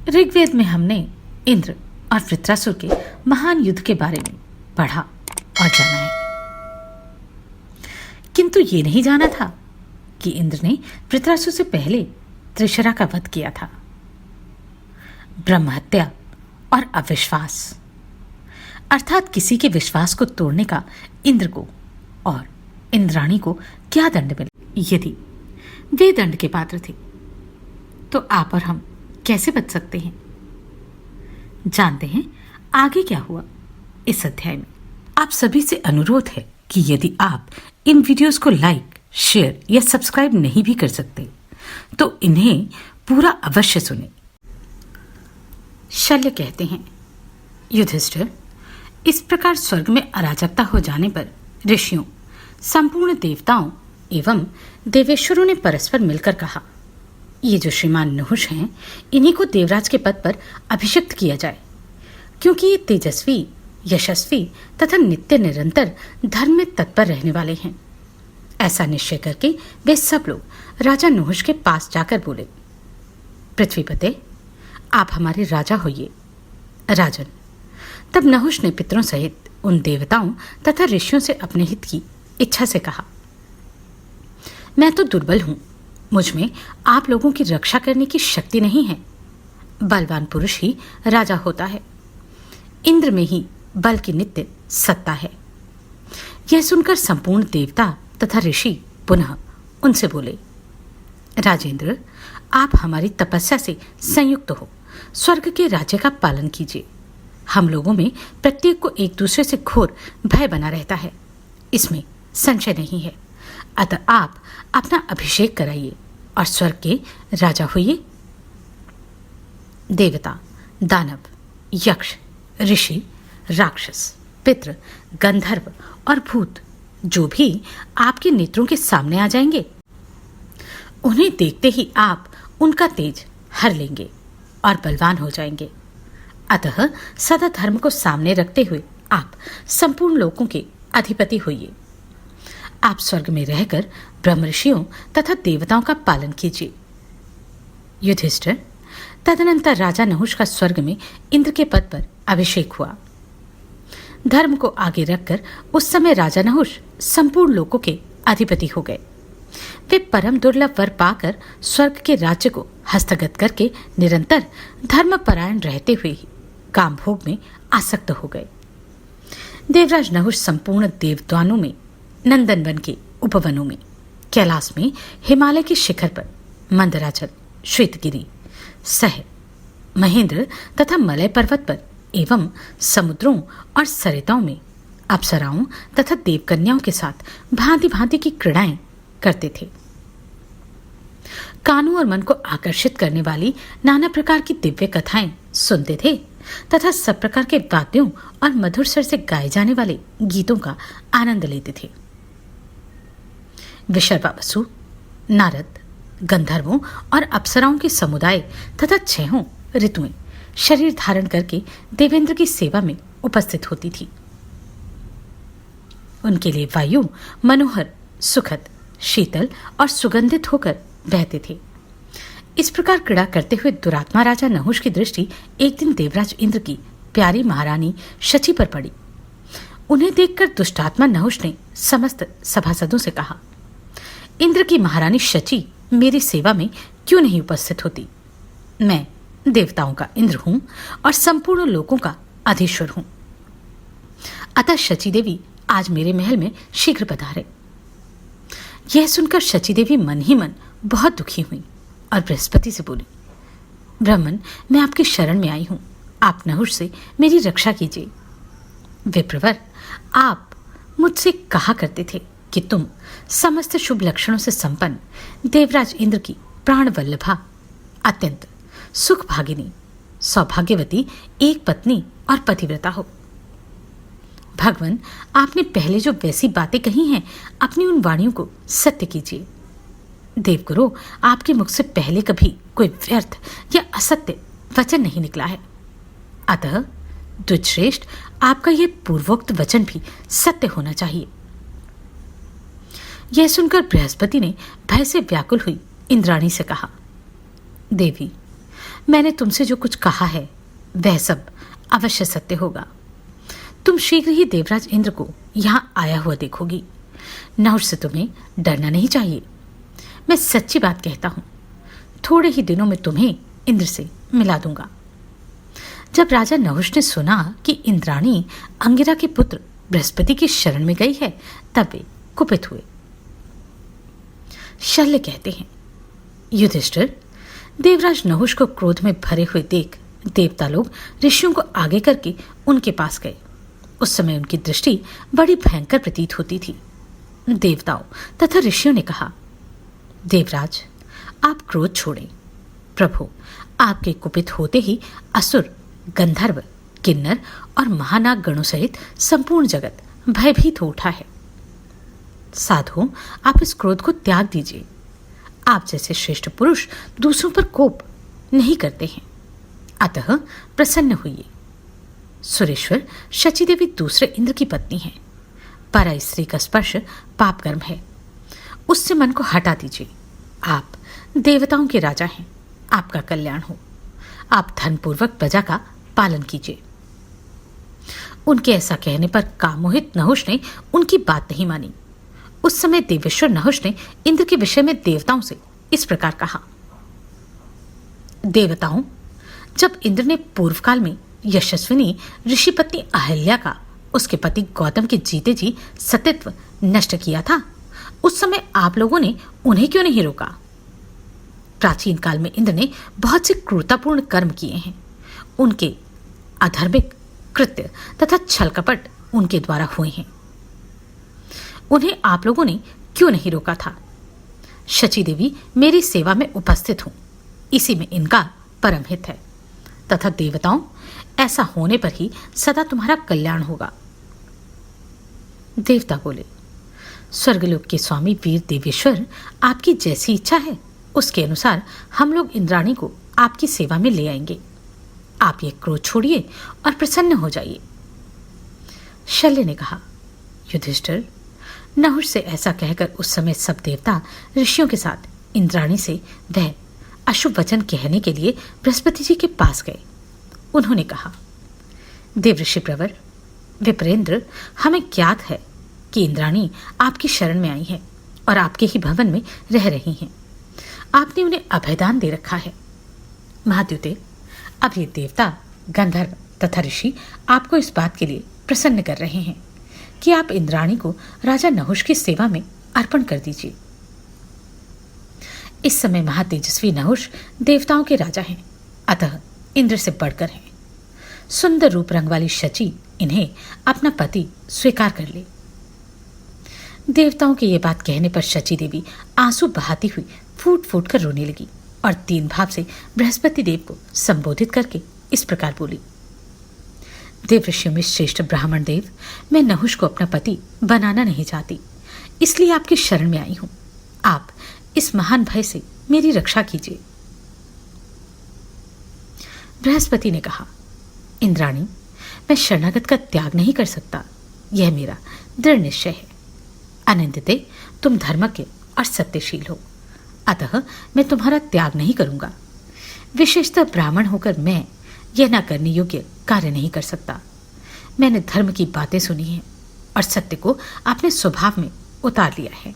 ऋग्वेद में हमने इंद्र और वृत्रासुर के महान युद्ध के बारे में पढ़ा और जाना है, किंतु ये नहीं जाना था कि इंद्र ने वृत्रासुर से पहले त्रिशरा का वध किया था। ब्रह्महत्या और अविश्वास अर्थात किसी के विश्वास को तोड़ने का इंद्र को और इंद्राणी को क्या दंड मिले। यदि वे दंड के पात्र थे तो आप और हम कैसे बच सकते हैं? जानते हैं आगे क्या हुआ इस अध्याय में। आप सभी से अनुरोध है कि यदि आप इन वीडियोस को लाइक, शेयर या सब्सक्राइब नहीं भी कर सकते तो इन्हें पूरा अवश्य सुने। शल्य कहते हैं, युधिष्ठिर, इस प्रकार स्वर्ग में अराजकता हो जाने पर ऋषियों, संपूर्ण देवताओं एवं देवेश्वरों ने परस्पर मिलकर कहा, ये जो श्रीमान नहुष हैं, इन्हीं को देवराज के पद पर अभिषिक्त किया जाए, क्योंकि ये तेजस्वी, यशस्वी तथा नित्य निरंतर धर्म में तत्पर रहने वाले हैं। ऐसा निश्चय करके वे सब लोग राजा नहुष के पास जाकर बोले, पृथ्वीपते, आप हमारे राजा होइए। राजन, तब नहुष ने पितरों सहित उन देवताओं तथा ऋषियों से अपने हित की इच्छा से कहा, मैं तो दुर्बल हूं, मुझ में आप लोगों की रक्षा करने की शक्ति नहीं है। बलवान पुरुष ही राजा होता है, इंद्र में ही बल की नित्य सत्ता है। यह सुनकर संपूर्ण देवता तथा ऋषि पुनः उनसे बोले, राजेंद्र, आप हमारी तपस्या से संयुक्त हो स्वर्ग के राज्य का पालन कीजिए। हम लोगों में प्रत्येक को एक दूसरे से घोर भय बना रहता है, इसमें संशय नहीं है। अतः आप अपना अभिषेक कराइए और स्वर्ग के राजा होइए। देवता, दानव, यक्ष, ऋषि, राक्षस, पितृ, गंधर्व और भूत जो भी आपके नेत्रों के सामने आ जाएंगे, उन्हें देखते ही आप उनका तेज हर लेंगे और बलवान हो जाएंगे। अतः सदा धर्म को सामने रखते हुए आप संपूर्ण लोकों के अधिपति होइए। आप स्वर्ग में रहकर ब्रह्म ऋषियों तथा देवताओं का पालन कीजिए। युधिष्ठिर, तदनंतर राजा नहुष का स्वर्ग में इंद्र के पद पर अभिषेक हुआ। धर्म को आगे रखकर उस समय राजा नहुष संपूर्ण लोकों के अधिपति हो गए। वे परम दुर्लभ वर पाकर स्वर्ग के राज्य को हस्तगत करके निरंतर धर्मपरायण रहते हुए ही काम भोग में आसक्त हो गए। देवराज नहुष संपूर्ण देवद्वानों में, नंदनवन के उपवनों में, कैलाश में, हिमालय के शिखर पर, मंदराचल, श्वेतगिरी, सह, महेंद्र तथा मलय पर्वत पर एवं समुद्रों और सरिताओं में अप्सराओं तथा देवकन्याओं के साथ भांति भांति की क्रीड़ाएं करते थे। कानों और मन को आकर्षित करने वाली नाना प्रकार की दिव्य कथाएं सुनते थे तथा सब प्रकार के वाद्यों और मधुर स्वर से गाए जाने वाले गीतों का आनंद लेते थे। विशर्वा वसु, नारद, गंधर्वों और अप्सराओं के समुदाय तथा 6 ऋतुएं शरीर धारण करके देवेंद्र की सेवा में उपस्थित होती थी। उनके लिए वायु मनोहर, सुखद, शीतल और सुगंधित होकर बहते थे। इस प्रकार क्रीड़ा करते हुए दुरात्मा राजा नहुष की दृष्टि एक दिन देवराज इंद्र की प्यारी महारानी शची पर पड़ी। उन्हें देखकर दुष्टात्मा नहुष ने समस्त सभासदों से कहा, इंद्र की महारानी शची मेरी सेवा में क्यों नहीं उपस्थित होती? मैं देवताओं का इंद्र हूं और संपूर्ण लोकों का अधीश्वर हूं। अतः शची देवी आज मेरे महल में शीघ्र पधारे। यह सुनकर शची देवी मन ही मन बहुत दुखी हुई और बृहस्पति से बोली, ब्राह्मण, मैं आपकी शरण में आई हूं, आप नहुष से मेरी रक्षा कीजिए। विप्रवर, आप मुझसे कहा करते थे कि तुम समस्त शुभ लक्षणों से संपन्न देवराज इंद्र की प्राण वल्लभा, अत्यंत सुख भागिनी, सौभाग्यवती एक पत्नी और पतिव्रता हो। भगवान, आपने पहले जो वैसी बातें कही हैं, अपनी उन वाणियों को सत्य कीजिए। देवगुरु, आपके मुख से पहले कभी कोई व्यर्थ या असत्य वचन नहीं निकला है। अतः द्विजश्रेष्ठ, आपका यह पूर्वोक्त वचन भी सत्य होना चाहिए। यह सुनकर बृहस्पति ने भय से व्याकुल हुई इंद्राणी से कहा, देवी, मैंने तुमसे जो कुछ कहा है वह सब अवश्य सत्य होगा। तुम शीघ्र ही देवराज इंद्र को यहां आया हुआ देखोगी। नहुष से तुम्हें डरना नहीं चाहिए। मैं सच्ची बात कहता हूं, थोड़े ही दिनों में तुम्हें इंद्र से मिला दूंगा। जब राजा नहुष ने सुना कि इंद्राणी अंगिरा के पुत्र बृहस्पति की शरण में गई है, तब वे कुपित हुए। शल्य कहते हैं, युधिष्ठिर, देवराज नहुष को क्रोध में भरे हुए देख देवता लोग ऋषियों को आगे करके उनके पास गए। उस समय उनकी दृष्टि बड़ी भयंकर प्रतीत होती थी। देवताओं तथा ऋषियों ने कहा, देवराज, आप क्रोध छोड़ें। प्रभु, आपके कुपित होते ही असुर, गंधर्व, किन्नर और महानाग गणों सहित संपूर्ण जगत भयभीत हो उठा है। साधु, आप इस क्रोध को त्याग दीजिए। आप जैसे श्रेष्ठ पुरुष दूसरों पर कोप नहीं करते हैं, अतः प्रसन्न होइए। सुरेश्वर, शची देवी दूसरे इंद्र की पत्नी है। परा स्त्री का स्पर्श पाप कर्म है, उससे मन को हटा दीजिए। आप देवताओं के राजा हैं, आपका कल्याण हो। आप धनपूर्वक प्रजा का पालन कीजिए। उनके ऐसा कहने पर कामोहित नहुष ने उनकी बात नहीं मानी। उस समय देवेश्वर नहुष ने इंद्र के विषय में देवताओं से इस प्रकार कहा, देवताओं, जब इंद्र ने पूर्व काल में यशस्विनी ऋषि पत्नी अहल्या का उसके पति गौतम के जीते जी सतीत्व नष्ट किया था, उस समय आप लोगों ने उन्हें क्यों नहीं रोका? प्राचीन काल में इंद्र ने बहुत से क्रूरतापूर्ण कर्म किए हैं। उनके अधार्मिक कृत्य तथा छल कपट उनके द्वारा हुए हैं। उन्हें आप लोगों ने क्यों नहीं रोका था? शची देवी मेरी सेवा में उपस्थित हूं, इसी में इनका परम हित है। तथा देवताओं, ऐसा होने पर ही सदा तुम्हारा कल्याण होगा। देवता बोले, स्वर्गलोक के स्वामी वीर देवेश्वर, आपकी जैसी इच्छा है उसके अनुसार हम लोग इंद्राणी को आपकी सेवा में ले आएंगे। आप ये क्रोध छोड़िए और प्रसन्न हो जाइए। शल्य ने कहा, युधिष्ठिर, नहुष से ऐसा कहकर उस समय सब देवता ऋषियों के साथ इंद्राणी से वह अशुभ वचन कहने के लिए बृहस्पति जी के पास गए। उन्होंने कहा, देवऋषि प्रवर, विप्रेंद्र, हमें ज्ञात है कि इंद्राणी आपकी शरण में आई है और आपके ही भवन में रह रही हैं। आपने उन्हें अभयदान दे रखा है। महाद्युते, अब ये देवता, गंधर्व तथा ऋषि आपको इस बात के लिए प्रसन्न कर रहे हैं कि आप इंद्राणी को राजा नहुष की सेवा में अर्पण कर दीजिए। इस समय महातेजस्वी नहुष देवताओं के राजा हैं, अतः इंद्र से बढ़कर हैं। सुंदर रूप रंग वाली शची इन्हें अपना पति स्वीकार कर ले। देवताओं की ये बात कहने पर शची देवी आंसू बहाती हुई फूट फूट कर रोने लगी और तीन भाव से बृहस्पति देव को संबोधित करके इस प्रकार बोली, देवऋषियों में श्रेष्ठ ब्राह्मण देव, मैं नहुष को अपना पति बनाना नहीं चाहती, इसलिए आपकी शरण में आई हूं। आप इस महान भय से मेरी रक्षा कीजिए। बृहस्पति ने कहा, इंद्राणी, मैं शरणागत का त्याग नहीं कर सकता, यह मेरा दृढ़ निश्चय है। अनंतते, तुम धर्मज्ञ और सत्यशील हो, अतः मैं तुम्हारा त्याग नहीं करूंगा। विशेषतः ब्राह्मण होकर मैं यह न करने योग्य कार्य नहीं कर सकता। मैंने धर्म की बातें सुनी हैं और सत्य को अपने स्वभाव में उतार लिया है।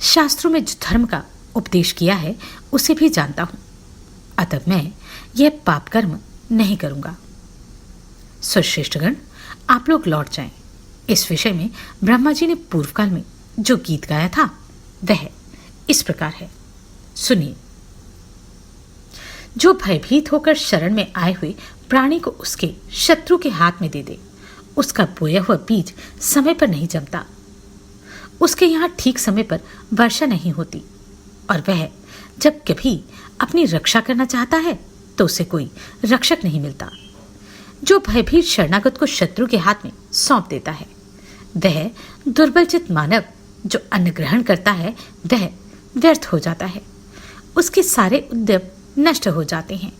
शास्त्रों में जो धर्म का उपदेश किया है उसे भी जानता हूं, अतः मैं यह पाप कर्म नहीं करूंगा। सुश्रेष्ठगण, आप लोग लौट जाएं। इस विषय में ब्रह्मा जी ने पूर्व काल में जो गीत गाया था वह इस प्रकार है, सुनिए। जो भयभीत होकर शरण में आए हुए प्राणी को उसके शत्रु के हाथ में दे दे, उसका बोया हुआ बीज समय पर नहीं जमता, उसके यहाँ ठीक समय पर वर्षा नहीं होती, और वह जब कभी अपनी रक्षा करना चाहता है तो उसे कोई रक्षक नहीं मिलता। जो भयभीत शरणागत को शत्रु के हाथ में सौंप देता है, वह दुर्बलचित मानव जो अन्न ग्रहण करता है वह व्यर्थ हो जाता है। उसके सारे उद्यम नष्ट हो जाते हैं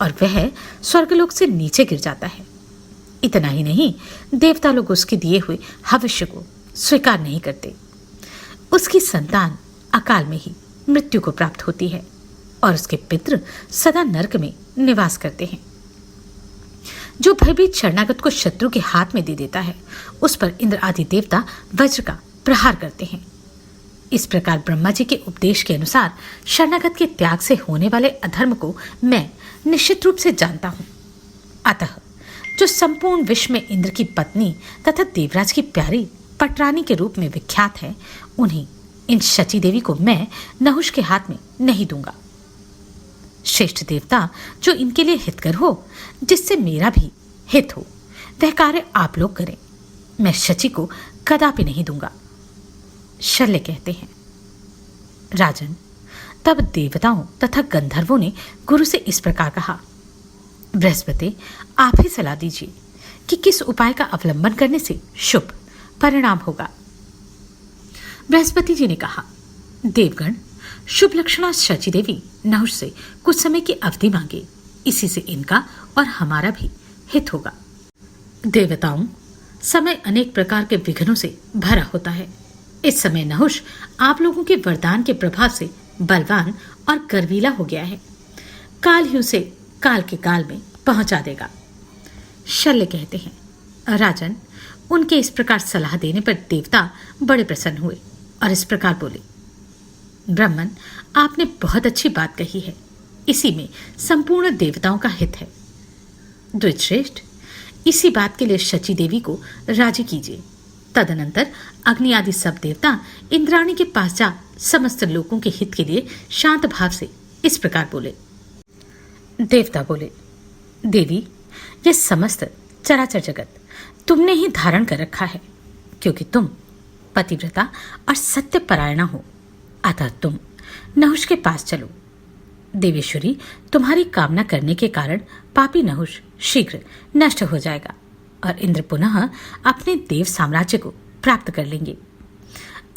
और वह स्वर्गलोक से नीचे गिर जाता है। इतना ही नहीं, देवता लोग उसके दिए हुए भविष्य को स्वीकार नहीं करते। उसकी संतान अकाल में ही मृत्यु को प्राप्त होती है। और उसके पितृ सदा नरक में निवास करते हैं। जो भयभीत शरणागत को शत्रु के हाथ में दे देता है, उस पर इंद्र आदि देवता वज्र का प्रहार करते हैं। इस प्रकार ब्रह्मा जी के उपदेश के अनुसार शरणागत के त्याग से होने वाले अधर्म को मैं निश्चित रूप से जानता हूं। अतः जो संपूर्ण विश्व में इंद्र की पत्नी तथा देवराज की प्यारी पटरानी के रूप में विख्यात है, उन्हें इन शची देवी को मैं नहुष के हाथ में नहीं दूंगा। श्रेष्ठ देवता जो इनके लिए हितकर हो, जिससे मेरा भी हित हो, वह कार्य आप लोग करें। मैं शची को कदापि नहीं दूंगा। शल्य कहते हैं, राजन, तब देवताओं तथा गंधर्वों ने गुरु से इस प्रकार कहा, बृहस्पति, आप ही सलाह दीजिए कि किस उपाय का अवलंबन करने से शुभ परिणाम होगा। बृहस्पति जी ने कहा, देवगण, शुभ लक्षणा शची देवी नहुष से कुछ समय की अवधि मांगे, इसी से इनका और हमारा भी हित होगा। देवताओं, समय अनेक प्रकार के विघ्नों से भरा होता है। इस समय नहुष आप लोगों के वरदान के प्रभाव से बलवान और गर्वीला हो गया है। काल ही उसे काल के काल में पहुंचा देगा। शल्य कहते हैं, राजन, उनके इस प्रकार सलाह देने पर देवता बड़े प्रसन्न हुए और इस प्रकार बोले, ब्राह्मण, आपने बहुत अच्छी बात कही है। इसी में संपूर्ण देवताओं का हित है। द्विजश्रेष्ठ, इसी बात के लिए शची देवी को राजी कीजिए। तदनंतर अग्नि आदि सब देवता इंद्राणी के पास जा समस्त लोगों के हित के लिए शांत भाव से इस प्रकार बोले। देवता बोले, देवी, यह समस्त चराचर जगत तुमने ही धारण कर रखा है, क्योंकि तुम पतिव्रता और सत्यपरायणा हो। अतः तुम नहुष के पास चलो। देवेश्वरी, तुम्हारी कामना करने के कारण पापी नहुष शीघ्र नष्ट हो जाएगा और इंद्र पुनः अपने देव साम्राज्य को प्राप्त कर लेंगे।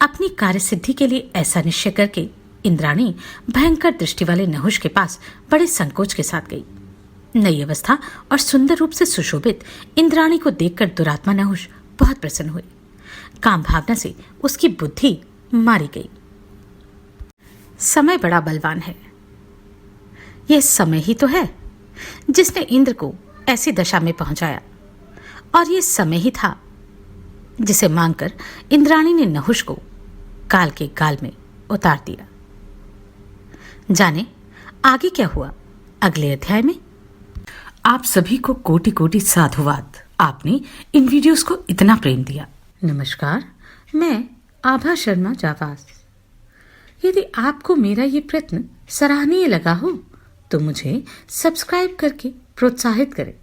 अपनी कार्य सिद्धि के लिए ऐसा निश्चय करके इंद्राणी भयंकर दृष्टि वाले नहुष के पास बड़े संकोच के साथ गई। नई अवस्था और सुंदर रूप से सुशोभित इंद्राणी को देखकर दुरात्मा नहुष बहुत प्रसन्न हुए। काम भावना से उसकी बुद्धि मारी गई। समय बड़ा बलवान है। यह समय ही तो है जिसने इंद्र को ऐसी दशा में पहुंचाया, और यह समय ही था जिसे मांगकर इंद्राणी ने नहुष को काल के गाल में उतार दिया। जाने आगे क्या हुआ अगले अध्याय में। आप सभी को कोटि कोटि साधुवाद। आपने इन वीडियोस को इतना प्रेम दिया। नमस्कार, मैं आभा शर्मा जावास। यदि आपको मेरा ये प्रयत्न सराहनीय लगा हो तो मुझे सब्सक्राइब करके प्रोत्साहित करें।